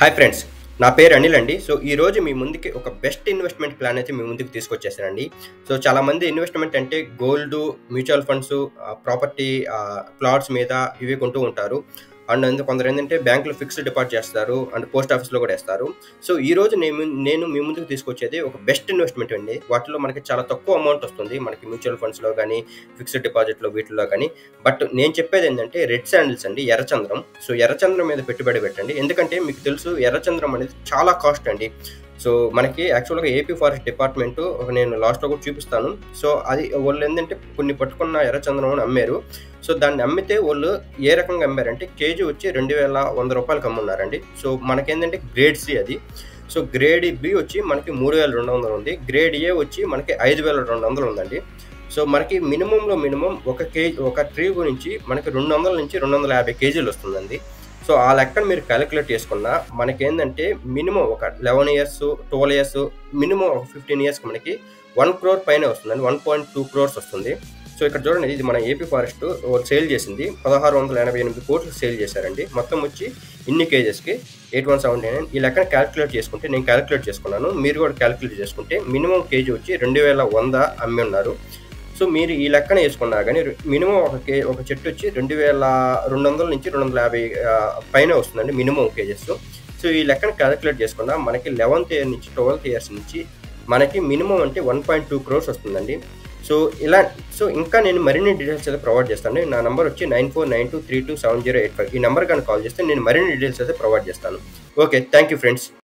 Hi friends. నా పేరు అనిల్ అండి. సో, ఈరోజు మీ ముందుకి ఒక బెస్ట్ ఇన్వెస్ట్‌మెంట్ ప్లాన్ అయితే మీ ముందుకు తీసుకొచ్చేసానండి. సో, చాలామంది ఇన్వెస్ట్‌మెంట్ అంటే gold, mutual funds, property, plots మీద ఇవి కొంటూ ఉంటారు. అండ్ కొందరేంటంటే బ్యాంక్‌లో ఫిక్స్డ్ డిపాజిట్ చేస్తారు. అండ్ పోస్ట్ ఆఫీస్‌లో కూడా ఏస్తారు. సో, ఈరోజు నేను మీ ముందుకు తీసుకొచ్చేది ఒక బెస్ట్ ఇన్వెస్ట్‌మెంట్ అండి. వాటిలో మనకి చాలా తక్కువ అమౌంట్ వస్తుంది. మనకి మ్యూచువల్ ఫండ్స్‌లో గానీ, ఫిక్స్డ్ డిపాజిట్‌లో వీటిల్లో గానీ. బట్ నేను చెప్పేదేంటంటే రెడ్ శాండిల్స్ అండి. ఎర్రచంద్రం. సో, ఎర్రచంద్రం మీద పెట్టుబడి పెట్టండి. ఎందుకంటే మీకు తెలుసు ఎర్రచంద్రం అనేది చాలా కాస్ట్ అండి. సో, మనకి యాక్చువల్‌గా ఏపీ ఫారెస్ట్ డిపార్ట్‌మెంటు నేను లాస్ట్‌లో కూడా చూపిస్తాను. సో, అది వోళ్ళేందంటే కొన్ని పట్టుకున్న ఎర్రచంద్రం అని అమ్మారు. సో, దాన్ని అమ్మితే వోళ్ళు ఏ రకంగా అమ్మారంటే కేజీ వచ్చి రూ. 2,100కి అమ్మున్నారండి. సో, మనకేందంటే గ్రేడ్ సి అది. సో, గ్రేడ్ బి వచ్చి మనకి 3,200 ఉంది. గ్రేడ్ ఏ వచ్చి మనకి 5,200 ఉందండి. సో, మనకి మినిమమ్ ఒక ట్రీ గురించి మనకి 200-250 కేజీలొస్తుందండి. సో, ఆ లెక్కన మీరు కాలిక్యులేట్ చేసుకున్నా మనకేందంటే మినిమమ్ ఒక 11 ఇయర్స్, 12 ఇయర్స్, మినిమమ్ ఒక 15 ఇయర్స్‌కి మనకి 1,00,00,000 పైనే వస్తుందండి. 1.2 క్రోర్స్ వస్తుంది. సో, ఇక్కడ చూడండి ఇది మన ఏపీ ఫారెస్ట్ వాళ్ళు సేల్ చేసింది 1688 కోట్లు సేల్ చేశారండి. మొత్తం వచ్చి ఇన్ని కేజెస్‌కి 8179 ఈ లెక్కన కాలిక్యులేట్ చేసుకుంటే నేను కాలిక్యులేట్ చేసుకున్నాను. మీరు కూడా కాలిక్యులేట్ చేసుకుంటే మినిమమ్ కేజీ వచ్చి 2,100 అమ్మి ఉన్నారు. సో, మీరు ఈ లెక్కన యేసుకున్నా గానీ మినిమమ్ ఒక చెట్టు వచ్చి 2,200-250 పైనే వస్తుందండి మినిమమ్ కేజెస్. సో, ఈ లెక్కన కాలిక్యులేట్ చేసుకున్నా మనకి 11థ్ ఇయర్ నుంచి 12థ్ ఇయర్స్ నుంచి మనకి మినిమమ్ అంటే 1.2 క్రోర్స్ వస్తుందండి. సో, ఇంకా నేను మరిన్ని డీటెయిల్స్ అయితే ప్రొవైడ్ చేస్తాను. నా నంబర్ వచ్చి 9492327085 ఈ నంబర్ గాని కాల్ చేస్తే నేను మరిన్ని డీటెయిల్స్ అయితే ప్రొవైడ్ చేస్తాను. ఓకే. Thank you friends.